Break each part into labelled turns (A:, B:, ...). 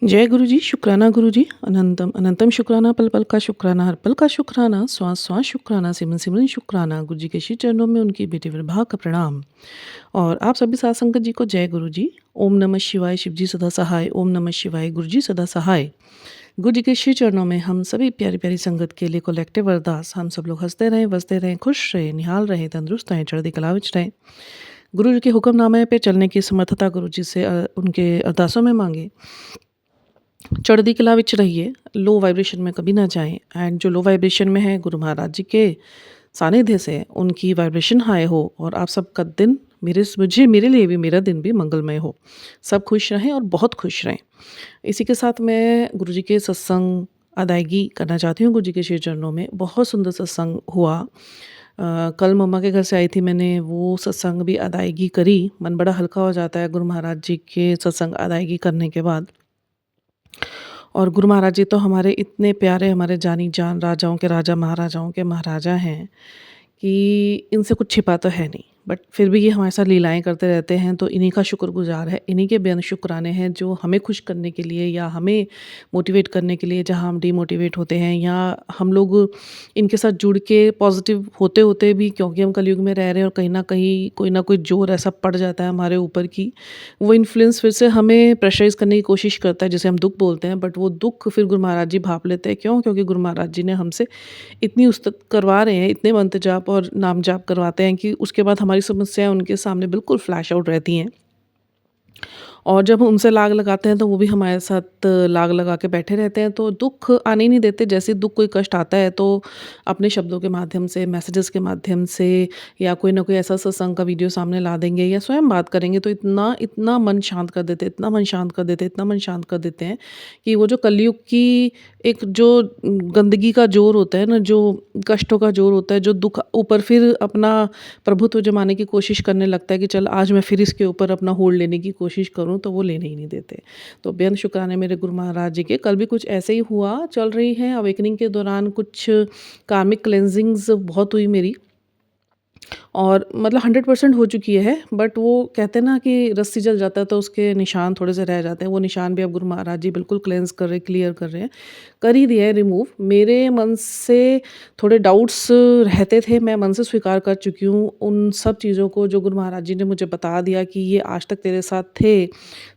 A: जय गुरु जी, शुक्राना गुरु जी, अनंतम अनंतम शुक्राना, पल पल का शुक्राना, हर पल का शुक्राना, श्वास श्वास शुक्राना, सिमरन सिमरन शुक्राना। गुरु जी के श्री चरणों में उनकी बेटी विभा का प्रणाम। और आप सभी साथ संगत जी को जय गुरु जी। ओम नमः शिवाय, शिव जी सदा सहाय। ओम नमः शिवाय, गुरु जी सदा सहाय। गुरु जी के श्री चरणों में हम सभी प्यारी प्यारी संगत के लिए कलेक्टिव अरदास। हम सब लोग हंसते रहें, बसते रहें, खुश रहें, निहाल रहें, तंदुरुस्त रहें, चढ़ती कला विच रहें। गुरु जी के हुक्मनामे पे चलने की समर्थता गुरु जी से उनके अरदासों में मांगे। चढ़ती कला विच रहिए, लो वाइब्रेशन में कभी ना जाएँ। एंड जो लो वाइब्रेशन में है, गुरु महाराज जी के सानिध्य से उनकी वाइब्रेशन हाई हो और आप सबका दिन मेरे लिए भी मेरा दिन भी मंगलमय हो। सब खुश रहें और बहुत खुश रहें। इसी के साथ मैं गुरु जी के सत्संग अदायगी करना चाहती हूँ गुरु जी के श्री चरणों में। बहुत सुंदर सत्संग हुआ। कल मम्मा के घर से आई थी, मैंने वो सत्संग भी अदायगी करी। मन बड़ा हल्का हो जाता है गुरु महाराज जी के सत्संग अदायगी करने के बाद। और गुरु महाराज जी तो हमारे इतने प्यारे, हमारे जानी जान, राजाओं के राजा, महाराजाओं के महाराजा हैं कि इनसे कुछ छिपा तो है नहीं। बट फिर भी ये हमारे साथ लीलाएँ करते रहते हैं, तो इन्हीं का शुक्रगुज़ार है, इन्हीं के बेअंत शुक्राने हैं जो हमें खुश करने के लिए या हमें मोटिवेट करने के लिए, जहाँ हम डिमोटिवेट होते हैं या हम लोग इनके साथ जुड़ के पॉज़िटिव होते-होते भी, क्योंकि हम कलयुग में रह रहे हैं और कहीं न कहीं कोई न कोई ज़ोर ऐसा पड़ जाता है हमारे ऊपर कि वो इन्फ्लुएंस फिर से हमें प्रेशराइज़ करने की कोशिश करता है, जिसे हम दुःख बोलते हैं। बट वो दुःख फिर गुरु महाराज जी भाँप लेते हैं। क्यों? क्योंकि गुरु महाराज जी ने हमसे इतनी उस्तत करवा रहे हैं, इतने मंत्र जाप और नाम जाप करवाते हैं कि उसके बाद हमारी समस्याएँ उनके सामने बिल्कुल फ्लैश आउट रहती हैं। और जब हम उनसे लाग लगाते हैं तो वो भी हमारे साथ लाग लगा के बैठे रहते हैं, तो दुःख आने ही नहीं देते। जैसे दुःख, कोई कष्ट आता है तो अपने शब्दों के माध्यम से, मैसेजेस के माध्यम से या कोई ना कोई ऐसा सत्संग का वीडियो सामने ला देंगे या स्वयं बात करेंगे, तो इतना इतना मन शांत कर देते, इतना मन शांत कर देते, इतना मन शांत कर देते हैं कि वो जो कलयुग की एक जो गंदगी का ज़ोर होता है ना, जो कष्टों का ज़ोर होता है, जो दुःख ऊपर फिर अपना प्रभुत्व जमाने की कोशिश करने लगता है कि चल आज मैं फिर इसके ऊपर अपना होल्ड लेने की कोशिश करूँ, तो वो लेने ही नहीं देते। तो बेअंत शुक्राने मेरे गुरु महाराज जी के। कल भी कुछ ऐसे ही हुआ, चल रही है अवेकनिंग के दौरान कुछ कार्मिक क्लेंजिंग्स बहुत हुई मेरी। और मतलब 100% हो चुकी है, बट वो कहते हैं ना कि रस्सी जल जाता है तो उसके निशान थोड़े से रह जाते हैं। वो निशान भी अब गुरु महाराज जी बिल्कुल क्लेंस कर रहे, क्लियर कर रहे हैं। कर ही दिया है रिमूव। मेरे मन से थोड़े डाउट्स रहते थे, मैं मन से स्वीकार कर चुकी हूँ उन सब चीज़ों को जो गुरु महाराज जी ने मुझे बता दिया कि ये आज तक तेरे साथ थे।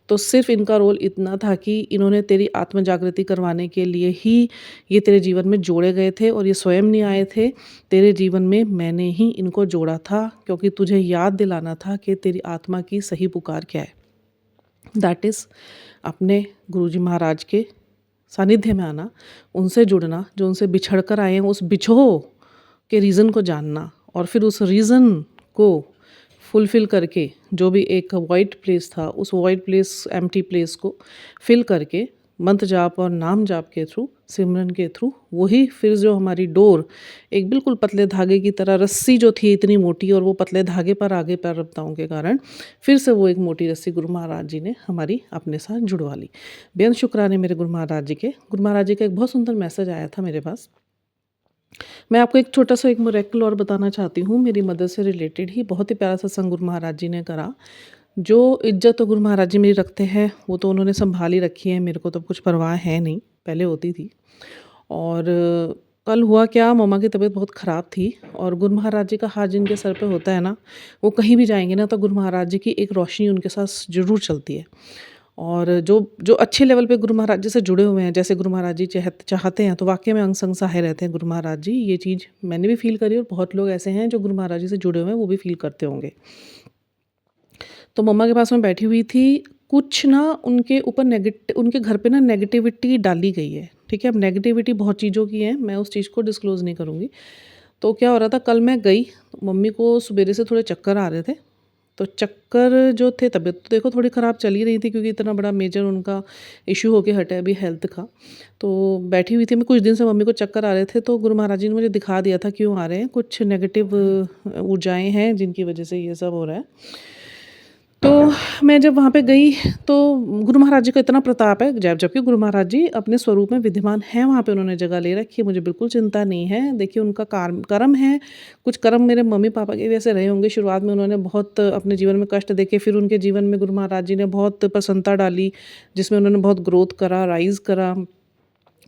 A: तो सिर्फ़ इनका रोल इतना था कि इन्होंने तेरी आत्म जागृति करवाने के लिए ही ये तेरे जीवन में जोड़े गए थे, और ये स्वयं नहीं आए थे। तेरे जीवन में मैंने ही इनको जोड़ा था, क्योंकि तुझे याद दिलाना था कि तेरी आत्मा की सही पुकार क्या है। दैट इज़ अपने गुरुजी महाराज के सानिध्य में आना, उनसे जुड़ना, जो उनसे बिछड़ कर आए हैं, उस बिछोह के रीज़न को जानना और फिर उस रीज़न को फुलफ़िल करके, जो भी एक वॉइड प्लेस था, उस वॉइड प्लेस, एम्प्टी प्लेस को फ़िल करके मंत्र जाप और नाम जाप के थ्रू, सिमरन के थ्रू, वही फिर जो हमारी डोर एक बिल्कुल पतले धागे की तरह, रस्सी जो थी इतनी मोटी और वो पतले धागे पर आगे प्रारब्धों के कारण फिर से वो एक मोटी रस्सी गुरु महाराज जी ने हमारी अपने साथ जुड़वा ली। बेअंत शुक्राने मेरे गुरु महाराज जी के। गुरु महाराज जी का एक बहुत सुंदर मैसेज आया था मेरे पास। मैं आपको एक छोटा-सा एक मिरेकल और बताना चाहती हूँ, मेरी मदर से रिलेटेड ही। बहुत ही प्यारा सत्संग गुरु महाराज जी ने करा। जो इज़्ज़त तो गुरु महाराज जी मेरी रखते हैं, वो तो उन्होंने सँभाल ही रखी है, मेरे को तो कुछ परवाह है नहीं, पहले होती थी। और कल हुआ क्या, मम्मा की तबीयत बहुत ख़राब थी और गुरु महाराज जी का हाथ जिनके सर पे होता है ना, वो कहीं भी जाएँगे ना तो गुरु महाराज जी की एक रोशनी उनके साथ ज़रूर चलती है। और जो जो अच्छे लेवल पे गुरु महाराज जी से जुड़े हुए हैं, जैसे गुरु महाराज जी चाहते हैं, तो वाक़ई में अंग संग सहाय रहते हैं गुरु महाराज जी। ये चीज़ मैंने भी फ़ील करी और बहुत लोग ऐसे हैं जो गुरु महाराज जी से जुड़े हुए हैं, वो भी फ़ील करते होंगे। तो मम्मा के पास मैं बैठी हुई थी, कुछ ना उनके ऊपर उनके घर पे ना नेगेटिविटी डाली गई है, ठीक है? अब नेगेटिविटी बहुत चीज़ों की है, मैं उस चीज़ को डिस्क्लोज़ नहीं करूँगी। तो क्या हो रहा था, कल मैं गई, मम्मी को सवेरे से थोड़े चक्कर आ रहे थे। तो चक्कर जो थे, तबीयत तो देखो थोड़ी ख़राब चल ही रही थी, क्योंकि इतना बड़ा मेजर उनका इश्यू होके हटा है अभी हेल्थ का। तो बैठी हुई थी मैं, कुछ दिन से मम्मी को चक्कर आ रहे थे, तो गुरु महाराज जी ने मुझे दिखा दिया था क्यों आ रहे हैं, कुछ नेगेटिव ऊर्जाएँ हैं जिनकी वजह से ये सब हो रहा है। तो मैं जब वहाँ पे गई तो गुरु महाराज जी का इतना प्रताप है, जबकि गुरु महाराज जी अपने स्वरूप में विद्यमान हैं, वहाँ पे उन्होंने जगह ले रखी है, मुझे बिल्कुल चिंता नहीं है। देखिए उनका कर्म है, कुछ कर्म मेरे मम्मी-पापा के भी ऐसे रहे होंगे, शुरुआत में उन्होंने बहुत अपने जीवन में कष्ट देखे, फिर उनके जीवन में गुरु महाराज जी ने बहुत प्रसन्नता डाली, जिसमें उन्होंने बहुत ग्रोथ करा, राइज़ करा।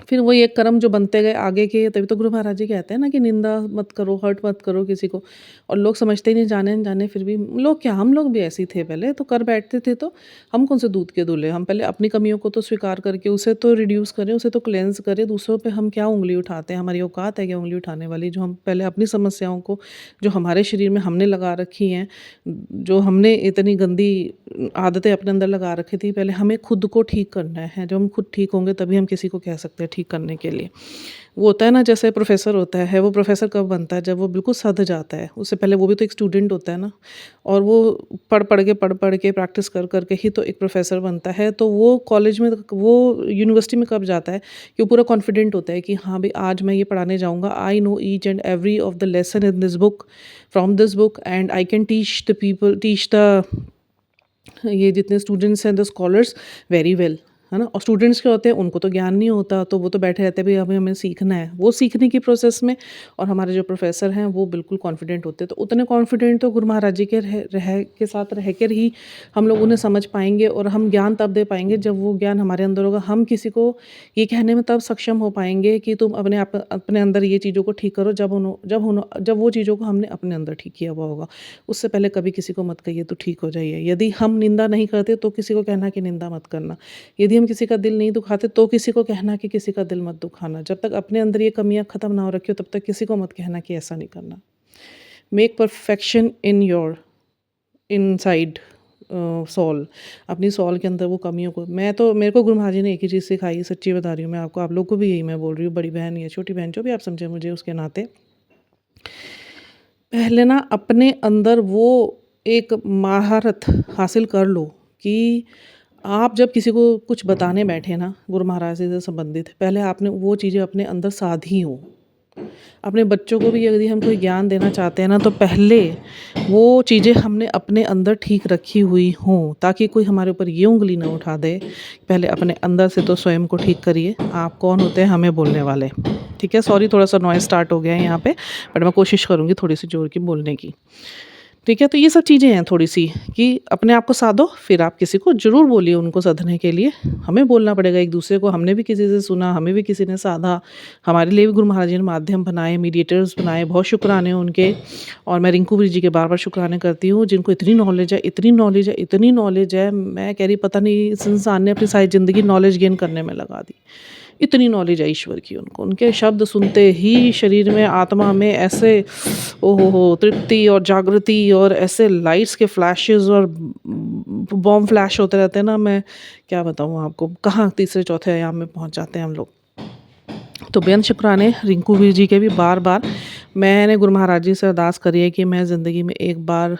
A: फिर वही एक कर्म जो बनते गए आगे के, तभी तो गुरु महाराज जी कहते हैं ना कि निंदा मत करो, हर्ट मत करो किसी को। और लोग समझते ही नहीं, जाने अनजाने फिर भी लोग क्या, हम लोग भी ऐसे ही थे पहले, तो कर बैठते थे। तो हम कौन से दूध के दूल्हे, हम पहले अपनी कमियों को तो स्वीकार करके उसे तो रिड्यूस करें, उसे तो क्लेंस करें। दूसरों पे हम क्या उँगली उठाते हैं, हमारी औकात है क्या उँगली उठाने वाली? जो हम पहले अपनी समस्याओं को, जो हमारे शरीर में हमने लगा रखी हैं, जो हमने इतनी गंदी आदतें अपने अंदर लगा रखी थी, पहले हमें खुद को ठीक करना है। जब हम खुद ठीक होंगे तभी हम किसी को कह सकते हैं ठीक करने के लिए। वो होता है ना, जैसे प्रोफ़ेसर होता है, वो प्रोफ़ेसर कब बनता है? जब वो बिल्कुल सध जाता है। उससे पहले वो भी तो एक स्टूडेंट होता है ना, और वो पढ़-पढ़ के प्रैक्टिस कर के ही तो एक प्रोफ़ेसर बनता है। तो वो कॉलेज में, वो यूनिवर्सिटी में कब जाता है कि वो पूरा कॉन्फिडेंट होता है कि हाँ भई, आज मैं ये पढ़ाने जाऊँगा। I know each and every of the lesson in this book, from this book, and I can teach the ये जितने स्टूडेंट्स हैं, द स्कॉलर्स वेरी वेल, है ना? और स्टूडेंट्स क्या होते हैं, उनको तो ज्ञान नहीं होता, तो वो तो बैठे रहते हैं भई अभी हमें सीखना है। वो सीखने की प्रोसेस में, और हमारे जो प्रोफ़ेसर हैं वो बिल्कुल कॉन्फिडेंट होते हैं। तो उतने कॉन्फिडेंट तो गुरु महाराज जी के रह के साथ रह कर ही हम लोग उन्हें समझ पाएँगे, और हम ज्ञान तब दे पाएँगे जब वो ज्ञान हमारे अंदर होगा। हम किसी को ये कहने में तब सक्षम हो पाएँगे कि तुम अपने अंदर ये चीज़ों को ठीक करो, जब वो चीज़ों को हमने अपने अंदर ठीक किया हुआ होगा। उससे पहले कभी किसी को मत कहिए तो ठीक हो जाइए। यदि हम निंदा नहीं करते तो किसी को कहना कि निंदा मत करना। यदि हम किसी का दिल नहीं दुखाते तो किसी को कहना कि किसी का दिल मत दुखाना। जब तक अपने अंदर ये कमियाँ ख़त्म ना हो रखी हो, तब तक किसी को मत कहना कि ऐसा नहीं करना। Make perfection in your inside soul. अपनी सोल के अंदर वो कमियों को, मेरे को गुरु महाराज जी ने एक ही चीज़ सिखाई, सच्ची बता रही हूँ मैं आपको, आप लोग को भी यही मैं बोल रही हूँ, बड़ी बहन या छोटी बहन जो भी आप समझे मुझे उसके नाते। पहले ना अपने अंदर वो एक महारत हासिल कर लो कि आप जब किसी को कुछ बताने बैठे ना गुरु महाराज जी से संबंधित, पहले आपने वो चीज़ें अपने अंदर साधी हों। अपने बच्चों को भी यदि हम कोई ज्ञान देना चाहते हैं ना, तो पहले वो चीज़ें हमने अपने अंदर ठीक रखी हुई हों, ताकि कोई हमारे ऊपर ये उँगली ना उठा दे। पहले अपने अंदर से तो स्वयं को ठीक करिए। आप कौन होते हैं हमें बोलने वाले? ठीक है, सॉरी थोड़ा-सा नॉइज़ स्टार्ट हो गया है यहाँ पे, बट मैं कोशिश करूँगी थोड़ी-सी ज़ोर की बोलने की। ठीक है, तो ये सब चीज़ें हैं थोड़ी-सी कि अपने आप को साधो, फिर आप किसी को ज़रूर बोलिए उनको सधने के लिए। हमें बोलना पड़ेगा एक-दूसरे को, हमने भी किसी से सुना, हमें भी किसी ने साधा, हमारे लिए भी गुरु महाराज जी ने माध्यम बनाए, मीडिएटर्स बनाए, बहुत शुक्राने उनके। और मैं रिंकू वीर जी के बार-बार शुक्राने करती हूँ, जिनको इतनी नॉलेज है, इतनी नॉलेज है, इतनी नॉलेज है, मैं कह रही पता नहीं इस इंसान ने अपनी सारी ज़िंदगी नॉलेज गेन करने में लगा दी। इतनी नॉलेज है ईश्वर की उनको, उनके शब्द सुनते ही शरीर में, आत्मा में ऐसे ओहो हो तृप्ति और जागृति, और ऐसे लाइट्स के फ्लैशेस और बॉम्ब फ्लैश होते रहते हैं ना, मैं क्या बताऊँ आपको, कहाँ तीसरे चौथे आयाम में पहुँच जाते हैं हम लोग। तो बेअंत शुक्राने रिंकू वीर जी के भी बार-बार। मैंने गुरु महाराज जी से अरदास करी है कि मैं ज़िंदगी में एक बार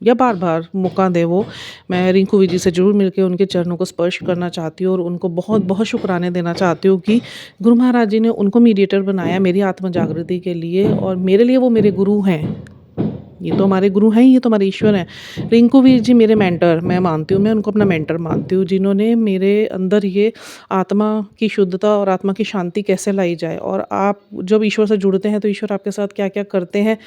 A: या बार-बार मौका दें वो, मैं रिंकू वीर जी से ज़रूर मिलके उनके चरणों को स्पर्श करना चाहती हूँ, और उनको बहुत-बहुत शुक्राने देना चाहती हूँ कि गुरु महाराज जी ने उनको मीडिएटर बनाया मेरी आत्म जागृति के लिए, और मेरे लिए वो मेरे गुरु हैं। ये तो हमारे गुरु हैं ही, ये तो हमारे ईश्वर हैं। रिंकू वीर जी मेरे मेंटर मैं मानती हूँ, मैं उनको अपना मेंटर मानती हूँ, जिन्होंने मेरे अंदर ये आत्मा की शुद्धता और आत्मा की शांति कैसे लाई जाए। और आप जब ईश्वर से जुड़ते हैं तो ईश्वर आपके साथ क्या-क्या करते हैं,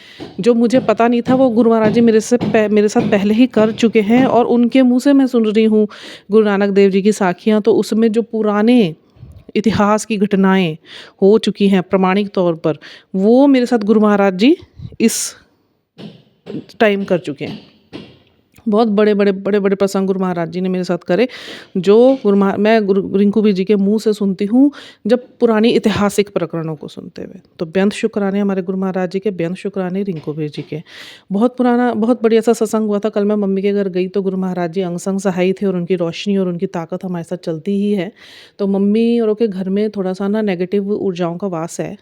A: जो मुझे पता नहीं था, वो गुरु महाराज जी मेरे साथ पहले ही कर चुके हैं, और उनके मुँह से मैं सुन रही हूँ गुरु नानक देव जी की साखियाँ। तो उसमें जो पुराने इतिहास की घटनाएँ हो चुकी हैं प्रामाणिक तौर पर, वो मेरे साथ गुरु महाराज जी इस टाइम कर चुके हैं। बहुत बड़े-बड़े प्रसंग गुरु महाराज जी ने मेरे साथ करे, जो मैं गुरु रिंकू वीर जी के मुँह से सुनती हूँ, जब पुरानी ऐतिहासिक प्रकरणों को सुनते हुए। तो बेअंत शुक्राने हमारे गुरु महाराज जी के, बेअंत शुक्राने रिंकू वीर जी के। बहुत पुराना, बहुत बढ़िया सा सत्संग हुआ था। कल मैं मम्मी के घर गई तो गुरु महाराज जी अंग संग सहाई थे, और उनकी रोशनी और उनकी ताकत हमारे साथ चलती ही है। तो मम्मी औरों के घर में थोड़ा-सा ना नेगेटिव ऊर्जाओं का वास है।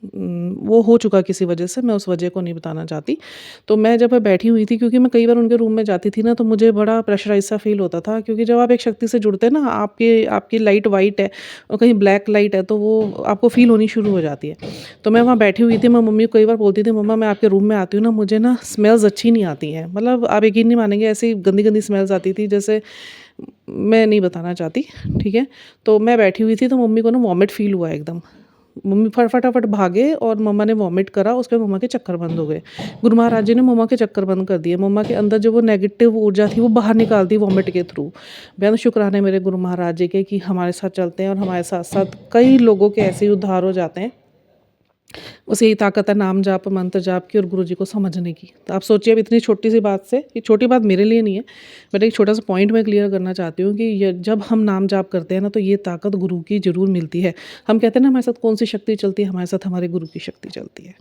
A: वो हो चुका किसी वजह से, मैं उस वजह को नहीं बताना चाहती। तो मैं जब बैठी हुई थी, क्योंकि मैं कई बार उनके रूम में जाती थी ना, तो मुझे बड़ा प्रेशराइज़ सा फ़ील होता था, क्योंकि जब आप एक शक्ति से जुड़ते हैं ना, आपकी आपकी लाइट वाइट है और कहीं ब्लैक लाइट है, तो वो आपको फ़ील होनी शुरू हो जाती है। तो मैं वहाँ बैठी हुई थी, मैं मम्मी को कई बार बोलती थी, मम्मा मैं आपके रूम में आती हूँ ना, मुझे ना स्मेल्स अच्छी नहीं आती हैं। मतलब आप यकीन नहीं मानेंगे, ऐसी गंदी-गंदी स्मेल्स आती थी, जैसे मैं नहीं बताना चाहती, ठीक है? तो मैं बैठी हुई थी, तो मम्मी को ना वॉमिट फ़ील हुआ एकदम। मम्मी फटाफट भागे और मम्मा ने वॉमिट करा, उसके बाद मम्मा के चक्कर बंद हो गए। गुरु महाराज जी ने मम्मा के चक्कर बंद कर दिए। मम्मा के अंदर जो वो नेगेटिव ऊर्जा थी, वो बाहर निकाल दी वॉमिट के थ्रू। बेहद शुक्राने मेरे गुरु महाराज जी के कि हमारे साथ चलते हैं और हमारे साथ-साथ कई लोगों के ऐसे ही उद्धार हो जाते हैं। बस यही ताकत है नाम जाप, मंत्र जाप की और गुरु जी को समझने की। तो आप सोचिए अब इतनी छोटी-सी बात से, ये छोटी बात मेरे लिए नहीं है, बट एक छोटा-सा पॉइंट मैं क्लियर करना चाहती हूँ कि ये जब हम नाम जाप करते हैं ना, तो ये ताकत गुरु की ज़रूर मिलती है। हम कहते हैं ना हमारे साथ कौन-सी शक्ति चलती है, हमारे साथ हमारे गुरु की शक्ति चलती है।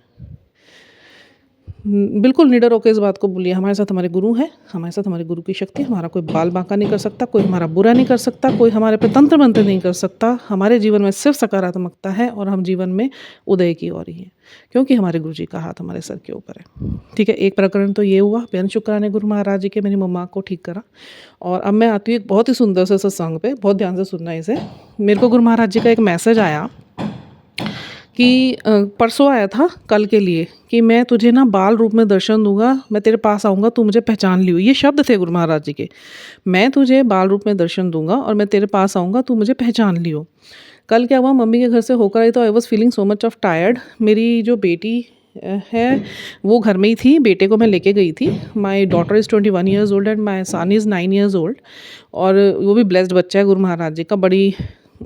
A: बिल्कुल निडर होके इस बात को बोलिए, हमारे साथ हमारे गुरु हैं, हमारे साथ हमारे गुरु की शक्ति है, हमारा कोई बाल बांका नहीं कर सकता, कोई हमारा बुरा नहीं कर सकता, कोई हमारे पे तंत्र मंत्र नहीं कर सकता। हमारे जीवन में सिर्फ सकारात्मकता है और हम जीवन में उदय की ओर ही हैं, क्योंकि हमारे गुरु जी का हाथ हमारे सर के ऊपर है। ठीक है, एक प्रकरण तो ये हुआ, बेहद शुक्राने गुरु महाराज जी के, मेरी मम्मा को ठीक करा। और अब मैं आती हूँ एक बहुत ही सुंदर से सत्संग पे, बहुत ध्यान से सुनना इसे। मेरे को गुरु महाराज जी का एक मैसेज आया कि परसों आया था कल के लिए, कि मैं तुझे ना बाल रूप में दर्शन दूंगा, मैं तेरे पास आऊँगा, तू मुझे पहचान लियो। ये शब्द थे गुरु महाराज जी के, मैं तुझे बाल रूप में दर्शन दूंगा और मैं तेरे पास आऊँगा, तू मुझे पहचान लियो। कल क्या हुआ, मम्मी के घर से होकर आई तो I was feeling so much of tired. मेरी जो बेटी है वो घर में ही थी, बेटे को मैं लेके गई थी। My daughter is 21 years old and my son is 9 years old. और वो भी ब्लेस्ड बच्चा है गुरु महाराज जी का। बड़ी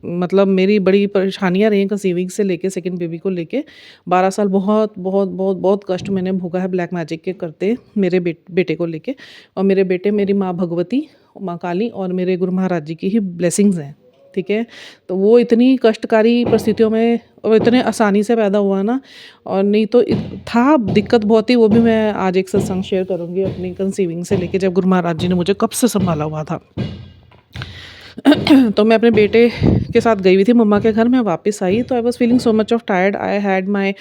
A: मतलब मेरी बड़ी परेशानियाँ रही हैं कंसीविंग से लेके सेकंड बेबी को लेके। 12 साल बहुत बहुत बहुत बहुत कष्ट मैंने भोगा है ब्लैक मैजिक के करते मेरे बेटे को लेके। और मेरे बेटे मेरी माँ भगवती, माँ काली और मेरे गुरु महाराज जी की ही ब्लेसिंग्स हैं, ठीक है। तो वो इतनी कष्टकारी परिस्थितियों में और इतने आसानी से पैदा हुआ ना, और नहीं तो था दिक्कत बहुत ही। वो भी मैं आज एक सत्संग शेयर करूँगी अपनी कंसीविंग से लेके, जब गुरु महाराज जी ने मुझे कब से संभाला हुआ था। तो मैं अपने बेटे के साथ गई हुई थी मम्मा के घर में, वापस आई तो I was feeling so much of tired. I had my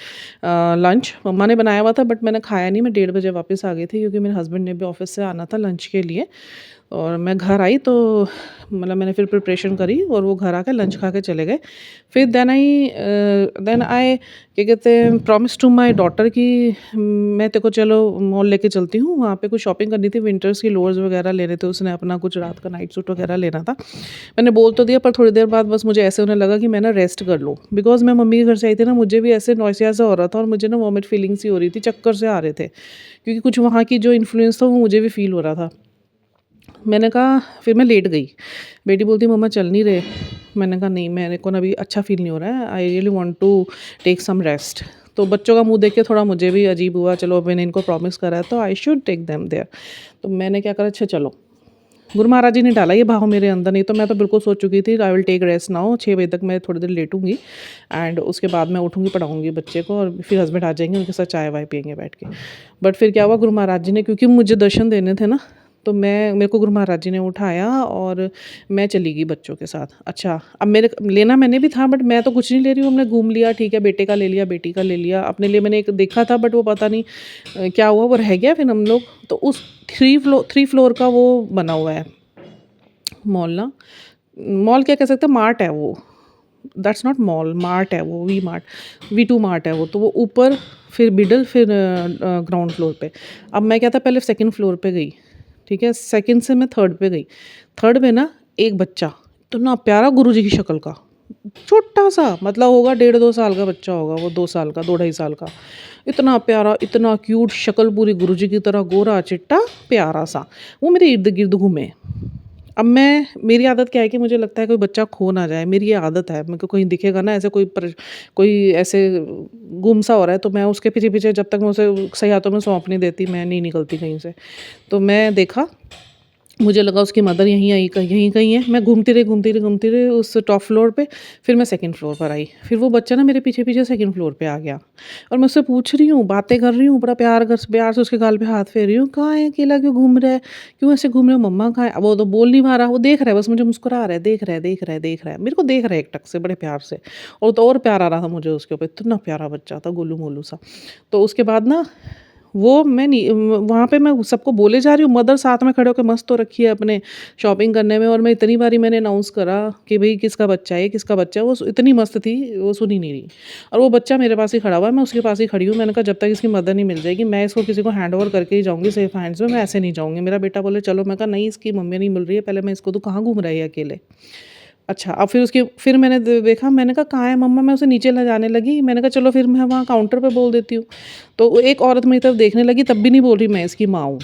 A: lunch, मम्मा ने बनाया हुआ था बट मैंने खाया नहीं। मैं 1:30 बजे वापस आ गई थी, क्योंकि मेरे हस्बैंड ने भी ऑफिस से आना था लंच के लिए। और मैं घर आई तो मतलब मैंने फिर प्रिपरेशन करी और वो घर आके लंच खा के चले गए। फिर देन आई क्या कहते हैं, प्रॉमिस टू माई डॉटर कि मैं तेरे को चलो मॉल लेके चलती हूँ, वहाँ पे कुछ शॉपिंग करनी थी, विंटर्स की लोअर्स वगैरह लेने थे, उसने अपना कुछ रात का नाइट सूट वगैरह लेना था। मैंने बोल तो दिया, पर थोड़ी देर बाद बस मुझे ऐसे होने लगा कि मैं ना रेस्ट कर लूँ, बिकॉज मैं मम्मी के घर से आई थी ना, मुझे भी ऐसे नॉइसिया सा हो रहा था और मुझे ना वॉमिट फीलिंग सी हो रही थी, चक्कर से आ रहे थे, क्योंकि कुछ वहाँ की जो इन्फ्लुएंस था वो मुझे भी फील हो रहा था। मैंने कहा, फिर मैं लेट गई। बेटी बोलती मम्मा चल नहीं रहे। मैंने कहा नहीं, मेरे को ना अभी अच्छा फील नहीं हो रहा है, I really want to take some rest. तो बच्चों का मुंह देख के थोड़ा मुझे भी अजीब हुआ। चलो मैंने इनको प्रॉमिस करा है तो I should take them there. तो मैंने क्या करा, अच्छा चलो। गुरु महाराज जी ने डाला ये भाव मेरे अंदर, नहीं तो मैं तो बिल्कुल सोच चुकी थी I will take rest now. 6 बजे तक मैं थोड़ी देर लेटूंगी एंड उसके बाद मैं उठूंगी, पढ़ाऊंगी बच्चे को, और फिर हस्बैंड आ जाएंगे, उनके साथ चाय वाय पियेंगे बैठ के। बट फिर क्या हुआ, गुरु महाराज जी ने, क्योंकि मुझे दर्शन देने थे ना, तो मेरे को गुरु महाराज जी ने उठाया और मैं चली गई बच्चों के साथ। अच्छा, अब मेरे लेना मैंने भी था, बट मैं तो कुछ नहीं ले रही हूँ, हमने घूम लिया, ठीक है, बेटे का ले लिया, बेटी का ले लिया, अपने लिए मैंने एक देखा था, बट वो पता नहीं क्या हुआ, वो रह गया। फिर हम लोग तो उस 3 फ्लोर का वो बना हुआ है मॉल ना, मॉल क्या कह सकते हैं, मार्ट है वो, दैट्स नॉट मॉल, मार्ट है वो, वी मार्ट, V2 मार्ट है वो। तो वो ऊपर, फिर मिडल, फिर ग्राउंड फ्लोर पे। अब मैं क्या था, पहले सेकंड फ्लोर पे गई, ठीक है, सेकंड से मैं थर्ड पे गई। थर्ड में ना एक बच्चा, इतना प्यारा गुरु जी की शक्ल का, छोटा सा, मतलब होगा 1.5-2 साल का बच्चा होगा वो, 2 साल का, 2-2.5 साल का, इतना प्यारा, इतना क्यूट शक्ल, पूरी गुरु जी की तरह, गोरा चिट्टा प्यारा सा, वो मेरे इर्द गिर्द घूमे। अब मेरी आदत क्या है कि मुझे लगता है कोई बच्चा खो ना जाए, मेरी ये आदत है। मेरे को कहीं दिखेगा ना ऐसे कोई ऐसे गुम सा हो रहा है, तो मैं उसके पीछे पीछे, जब तक मैं उसे सही हाथों में सौंप नहीं देती, मैं नहीं निकलती कहीं से। तो मैं देखा मुझे लगा उसकी मदर यहीं कहीं है। मैं घूमती रही उस टॉप फ्लोर पे, फिर मैं सेकंड फ्लोर पर आई। फिर वो बच्चा ना मेरे पीछे-पीछे सेकंड फ्लोर पे आ गया और मैं उससे पूछ रही हूँ, बातें कर रही हूँ, बड़ा प्यार से उसके गाल पे हाथ फेर रही हूँ, "कहाँ है? अकेला क्यों घूम रहा है? क्यों ऐसे घूम रहे हो? मम्मा कहाँ है?" अब वो तो बोल नहीं पा रहा, वो देख रहा है, बस मुझे मुस्कुरा रहा है, देख रहा है। मेरे को देख रहा है एकटक से बड़े प्यार से और तो और प्यार आ रहा था मुझे उसके ऊपर, इतना प्यारा बच्चा था, गोलू-मोलू सा। तो उसके बाद ना वो मैं नी वहाँ पे मैं सबको बोले जा रही हूँ, मदर साथ में खड़े होके मस्त हो रखी है अपने शॉपिंग करने में और मैं इतनी बारी मैंने अनाउंस करा कि भई किसका बच्चा है ये, किसका बच्चा है? वो इतनी मस्त थी, वो सुन ही नहीं रही और वो बच्चा मेरे पास ही खड़ा हुआ है, मैं उसके पास ही खड़ी हूँ। मैंने कहा जब तक इसकी मदर नहीं मिल जाएगी, मैं इसको किसी को हैंड ओवर करके ही जाऊँगी सेफ हैंड्स में, मैं ऐसे नहीं जाऊँगी। मेरा बेटा बोले चलो, मैं कहा नहीं, इसकी मम्मी नहीं मिल रही है, पहले मैं इसको दूँ, कहाँ घूम रहा है ये अकेले? अच्छा, अब फिर मैंने देखा, मैंने कहा कहाँ है मम्मा? मैं उसे नीचे ले जाने लगी। मैंने कहा चलो फिर मैं वहाँ काउंटर पे बोल देती हूँ। तो वो एक औरत मेरी तरफ देखने लगी, तब भी नहीं बोल रही मैं इसकी माँ हूँ।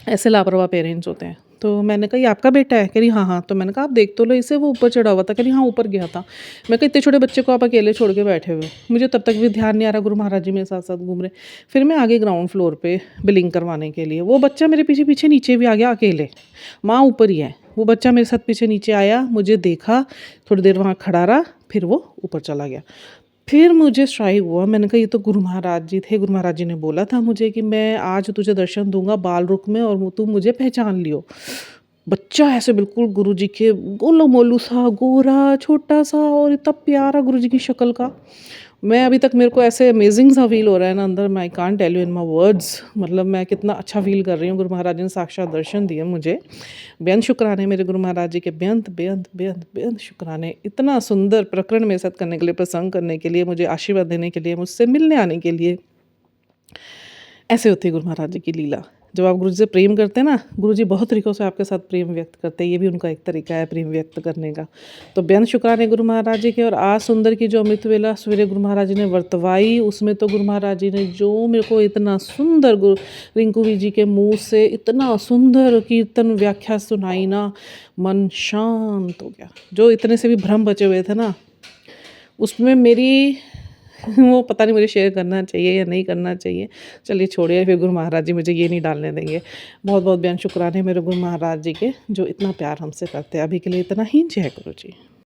A: ऐसे लापरवाह पेरेंट्स होते हैं। तो मैंने कहा ये आपका बेटा है? कह रही हाँ, हाँ। तो मैंने कहा आप देख तो लो इसे, वो ऊपर चढ़ा हुआ था। कह रही हाँ, ऊपर गया था। मैं कहा इतने छोटे बच्चे को आप अकेले छोड़ के बैठे हुए हो। मुझे तब तक भी ध्यान नहीं आ रहा, गुरु महाराज जी मेरे साथ-साथ घूम रहे। फिर मैं आ गई ग्राउंड फ्लोर पे बिलिंग करवाने के लिए। वो बच्चा मेरे पीछे-पीछे नीचे भी आ गया अकेले। माँ ऊपर ही है। वो बच्चा मेरे साथ पीछे नीचे आया, मुझे देखा, थोड़ी देर वहाँ खड़ा रहा, फिर वो ऊपर चला गया। फिर मुझे स्ट्राइक हुआ, मैंने कहा ये तो गुरु महाराज जी थे, गुरु महाराज जी ने बोला था मुझे कि मैं आज तुझे दर्शन दूँगा बाल रुख में और तू मुझे पहचान लियो। बच्चा ऐसे बिल्कुल गुरु जी के गोलू-मोलू सा, गोरा, छोटा-सा और इतना प्यारा गुरु जी की शक्ल का। मैं अभी तक, मेरे को ऐसे अमेज़िंग सा फ़ील हो रहा है ना अंदर, I can't tell you in my words. मतलब मैं कितना अच्छा फ़ील कर रही हूँ, गुरु महाराज जी ने साक्षात दर्शन दिए मुझे। बेअंत शुक्राने मेरे गुरु महाराज जी के, बेअंत शुक्राने। इतना सुंदर प्रकरण मेरे साथ करने के लिए, प्रसंग करने के लिए, मुझे आशीर्वाद देने के लिए, मुझसे मिलने आने के लिए। ऐसे होती है गुरु महाराज जी की लीला। जब आप गुरु जी से प्रेम करते हैं ना, गुरु जी बहुत तरीक़ों से आपके साथ प्रेम व्यक्त करते हैं, ये भी उनका एक तरीका है प्रेम व्यक्त करने का। तो बेअंत शुक्राने गुरु महाराज जी के। और आज सुंदर की जो अमृत वेला सवेरे गुरु महाराज जी ने वर्तवाई, उसमें तो गुरु महाराज जी ने जो मेरे को इतना सुंदर रिंकू जी के मुँह से इतना सुंदर कीर्तन व्याख्या सुनाई ना, मन शांत हो गया। जो इतने से भी भ्रम बचे हुए थे ना, उसमें मेरी वो पता नहीं मुझे शेयर करना चाहिए या नहीं करना चाहिए। चलिए छोड़िए, फिर गुरु महाराज जी मुझे ये नहीं डालने देंगे। बहुत-बहुत बेअंत शुक्राने मेरे गुरु महाराज जी के, जो इतना प्यार हमसे करते हैं। अभी के लिए इतना ही। जय गुरु जी।